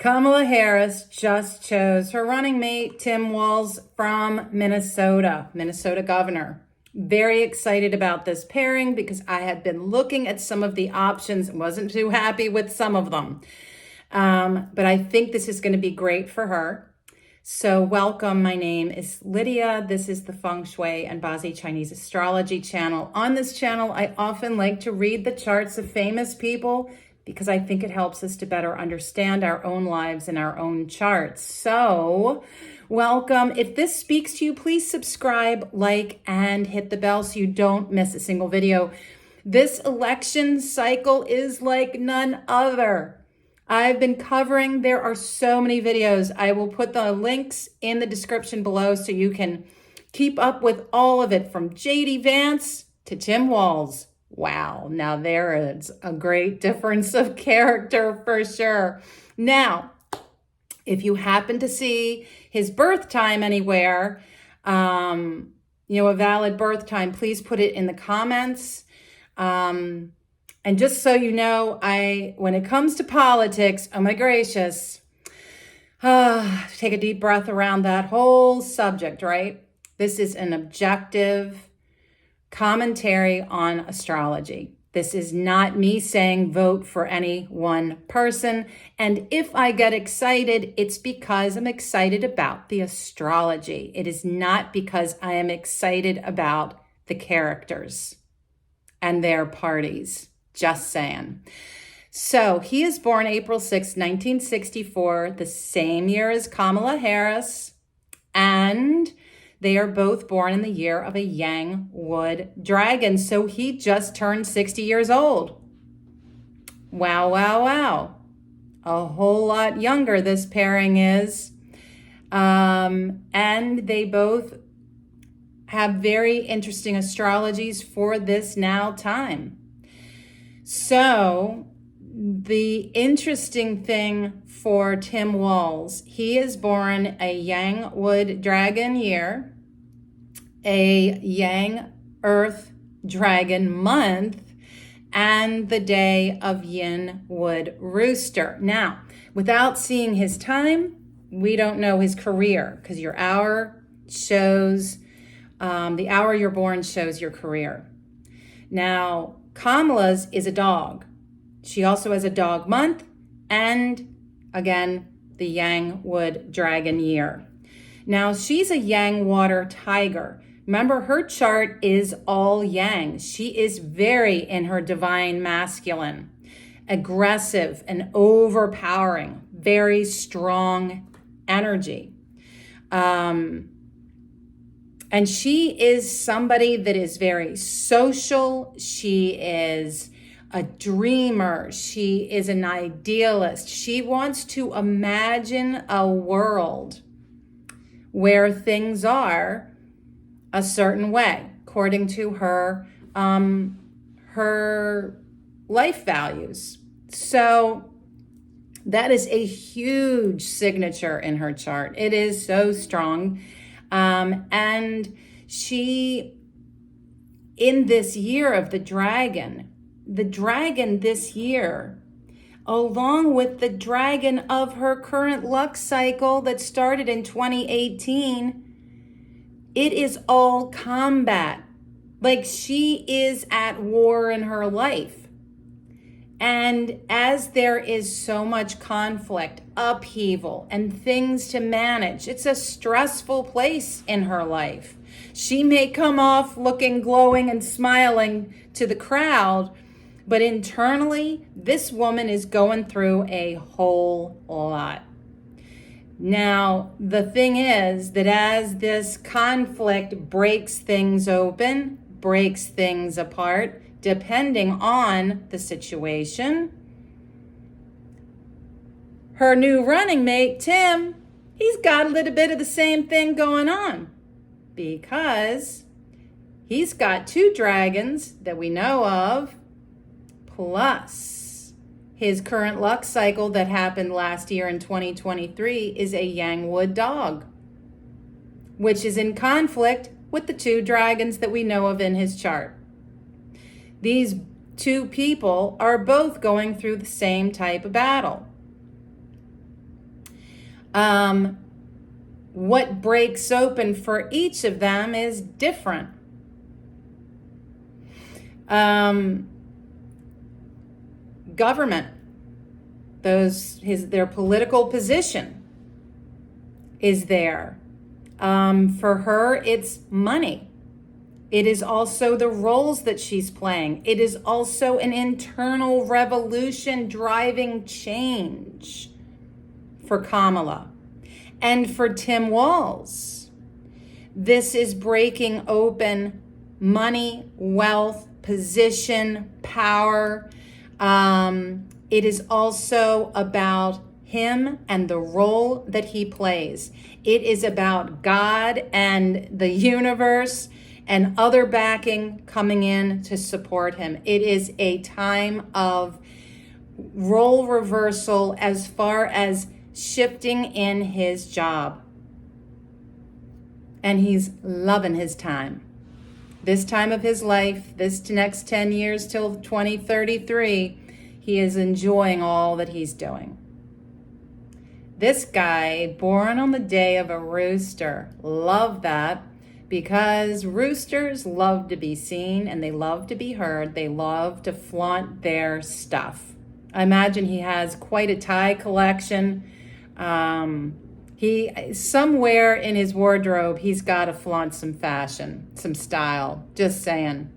Kamala Harris just chose her running mate, Tim Walz from Minnesota governor. Very excited about this pairing because I had been looking at some of the options and wasn't too happy with some of them. But I think this is going to be great for her. So welcome, my name is Lydia. This is the Feng Shui and Bazi Chinese Astrology channel. On this channel, I often like to read the charts of famous people because I think it helps us to better understand our own lives and our own charts. So welcome. If this speaks to you, please subscribe, like, and hit the bell so you don't miss a single video. This election cycle is like none other. I've been covering, there are so many videos. I will put the links in the description below so you can keep up with all of it, from Vance to Tim Walz. Wow, now there is a great difference of character for sure. Now, if you happen to see his birth time anywhere, a valid birth time, please put it in the comments. And just so you know, when it comes to politics, oh my gracious, take a deep breath around that whole subject, right? This is an objective commentary on astrology. This is not me saying vote for any one person. And if I get excited, it's because I'm excited about the astrology. It is not because I am excited about the characters and their parties. Just saying. So he is born April 6, 1964, the same year as Kamala Harris, and they are both born in the year of a Yang Wood dragon. So he just turned 60 years old. Wow, wow, wow. A whole lot younger this pairing is. And they both have very interesting astrologies for this now time. So the interesting thing for Tim Walz, he is born a Yang Wood dragon year, a Yang Earth dragon month, and the day of Yin Wood rooster. Now, without seeing his time, we don't know his career because your hour shows, the hour you're born shows your career. Now, Kamala's is a dog. She also has a dog month and, again, the Yang Wood dragon year. Now, she's a Yang water tiger. Remember, her chart is all Yang. She is very in her divine masculine, aggressive and overpowering, very strong energy. And she is somebody that is very social. She is a dreamer. She is an idealist. She wants to imagine a world where things are a certain way, according to her, her life values. So that is a huge signature in her chart. It is so strong. And she, in this year of the dragon this year, along with the dragon of her current luck cycle that started in 2018, it is all combat. Like, she is at war in her life. And as there is so much conflict, upheaval, and things to manage, it's a stressful place in her life. She may come off looking glowing and smiling to the crowd, but internally, this woman is going through a whole lot. Now, the thing is that as this conflict breaks things open, breaks things apart, depending on the situation, her new running mate, Tim, he's got a little bit of the same thing going on because he's got two dragons that we know of, plus his current luck cycle that happened last year in 2023 is a Yang Wood dog, which is in conflict with the two dragons that we know of in his chart. These two people are both going through the same type of battle. What breaks open for each of them is different. Government, their political position is there. For her, it's money. It is also the roles that she's playing. It is also an internal revolution driving change for Kamala. And for Tim Walz, this is breaking open money, wealth, position, power. It is also about him and the role that he plays. It is about God and the universe and other backing coming in to support him. It is a time of role reversal as far as shifting in his job. And he's loving his time. This time of his life, this next 10 years till 2033, he is enjoying all that he's doing. This guy, born on the day of a rooster, love that, because roosters love to be seen and they love to be heard. They love to flaunt their stuff. I imagine he has quite a tie collection. He somewhere in his wardrobe, he's got to flaunt some fashion, some style. Just saying.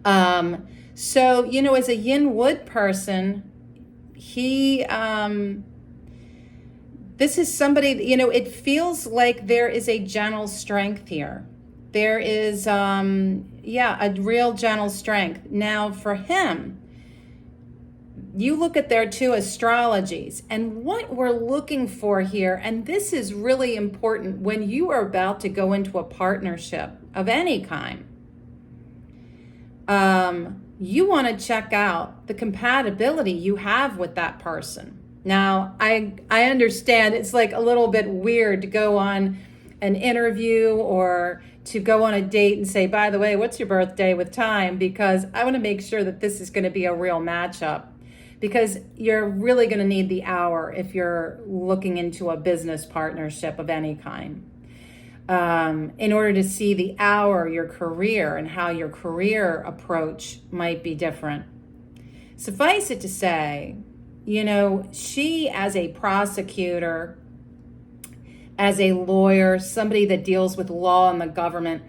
So, as a yin wood person, this is somebody, it feels like there is a gentle strength here. There is, a real gentle strength. Now for him, you look at their two astrologies, and what we're looking for here, and this is really important when you are about to go into a partnership of any kind, you want to check out the compatibility you have with that person. Now, I understand it's like a little bit weird to go on an interview or to go on a date and say, by the way, what's your birthday with time? Because I want to make sure that this is going to be a real matchup. Because you're really going to need the hour if you're looking into a business partnership of any kind. In order to see the hour, your career, and how your career approach might be different. Suffice it to say, she as a prosecutor, as a lawyer, somebody that deals with law and the government,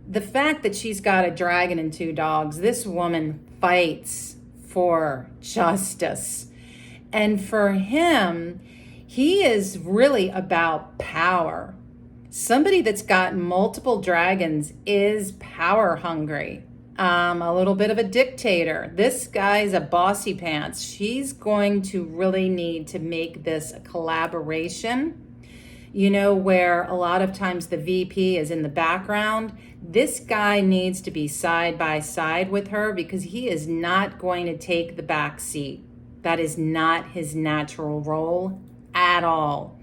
the fact that she's got a dragon and two dogs, this woman fights for justice. And for him, he is really about power. Somebody that's got multiple dragons is power hungry. A little bit of a dictator. This guy's a bossy pants. She's going to really need to make this a collaboration, where a lot of times the VP is in the background. This guy needs to be side by side with her because he is not going to take the back seat. That is not his natural role at all.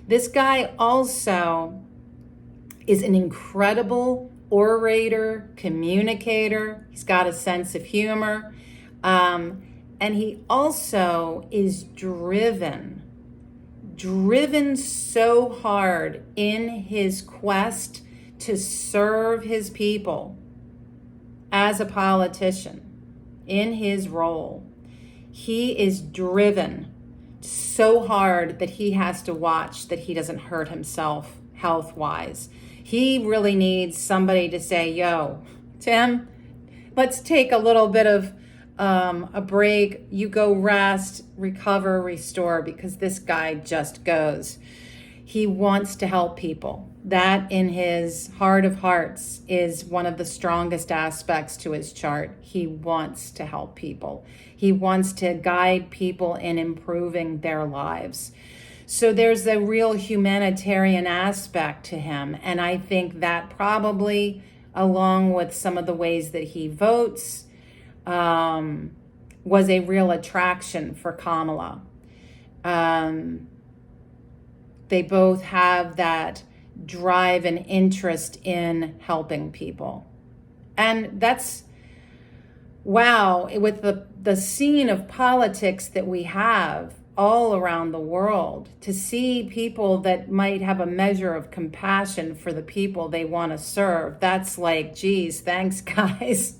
This guy also is an incredible orator, communicator. He's got a sense of humor. And he also is driven so hard in his quest to serve his people as a politician in his role. He is driven so hard that he has to watch that he doesn't hurt himself health-wise. He really needs somebody to say, yo, Tim, let's take a little bit of a break. You go rest, recover, restore, because this guy just goes. He wants to help people. That in his heart of hearts is one of the strongest aspects to his chart. He wants to help people. He wants to guide people in improving their lives. So there's a real humanitarian aspect to him. And I think that probably, along with some of the ways that he votes, was a real attraction for Kamala. They both have that drive and interest in helping people. And that's wow, with the scene of politics that we have all around the world, to see people that might have a measure of compassion for the people they want to serve, that's like, geez, thanks, guys.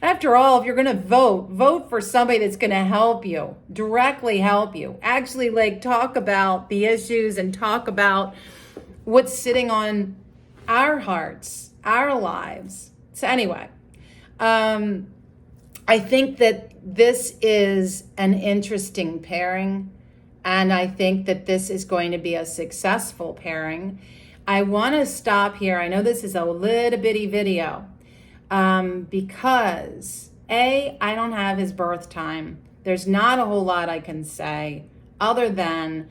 After all, if you're going to vote for somebody that's going to help you, directly help you, actually like talk about the issues and talk about what's sitting on our hearts, our lives. So anyway, I think that this is an interesting pairing, and I think that this is going to be a successful pairing. I want to stop here. I know this is a little bitty video, because I don't have his birth time. There's not a whole lot I can say other than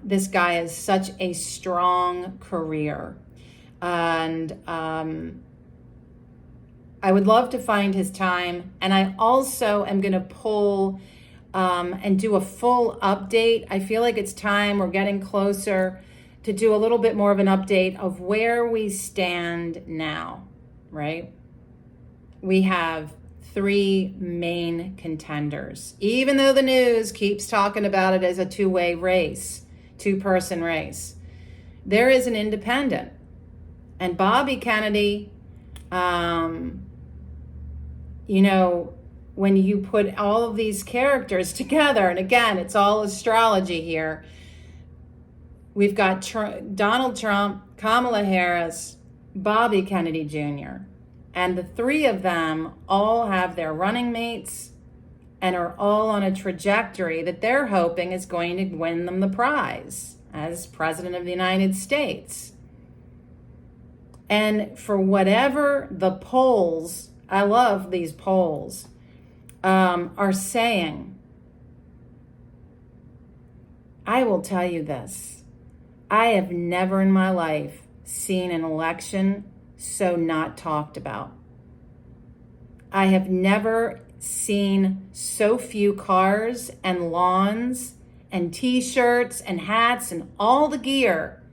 this guy has such a strong career. And I would love to find his time. And I also am going to pull and do a full update. I feel like it's time, we're getting closer, to do a little bit more of an update of where we stand now, right? We have 3 main contenders, even though the news keeps talking about it as a two-way race, 2-person race. There is an independent. And Bobby Kennedy, you know, when you put all of these characters together, and again, it's all astrology here. We've got Donald Trump, Kamala Harris, Bobby Kennedy Jr., and the 3 of them all have their running mates and are all on a trajectory that they're hoping is going to win them the prize as President of the United States. And for whatever the polls, I love these polls, are saying, I will tell you this. I have never in my life seen an election so not talked about. I have never seen so few cars and lawns and t-shirts and hats and all the gear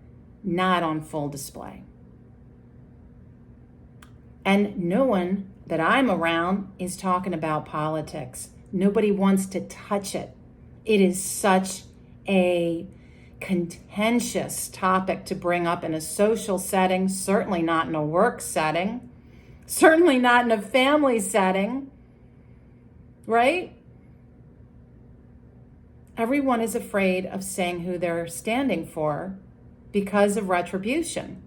not on full display. And no one that I'm around is talking about politics. Nobody wants to touch it. It is such a contentious topic to bring up in a social setting, certainly not in a work setting, certainly not in a family setting, right? Everyone is afraid of saying who they're standing for because of retribution,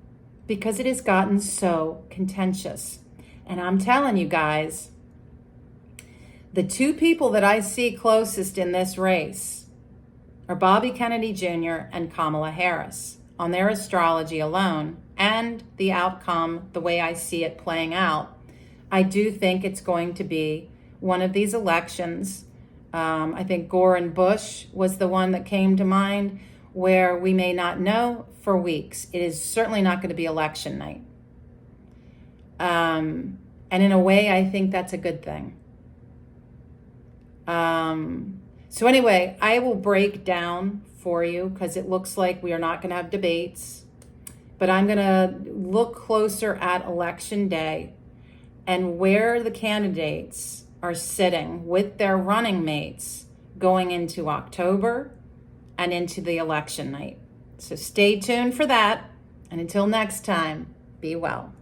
because it has gotten so contentious. And I'm telling you guys, the 2 people that I see closest in this race are Bobby Kennedy Jr. and Kamala Harris on their astrology alone, and the outcome, the way I see it playing out. I do think it's going to be one of these elections. I think Gore and Bush was the one that came to mind, where we may not know for weeks. It is certainly not going to be election night. And in a way, I think that's a good thing. So anyway, I will break down for you, because it looks like we are not going to have debates, but I'm going to look closer at election day and where the candidates are sitting with their running mates going into October and into the election night. So stay tuned for that. And until next time, be well.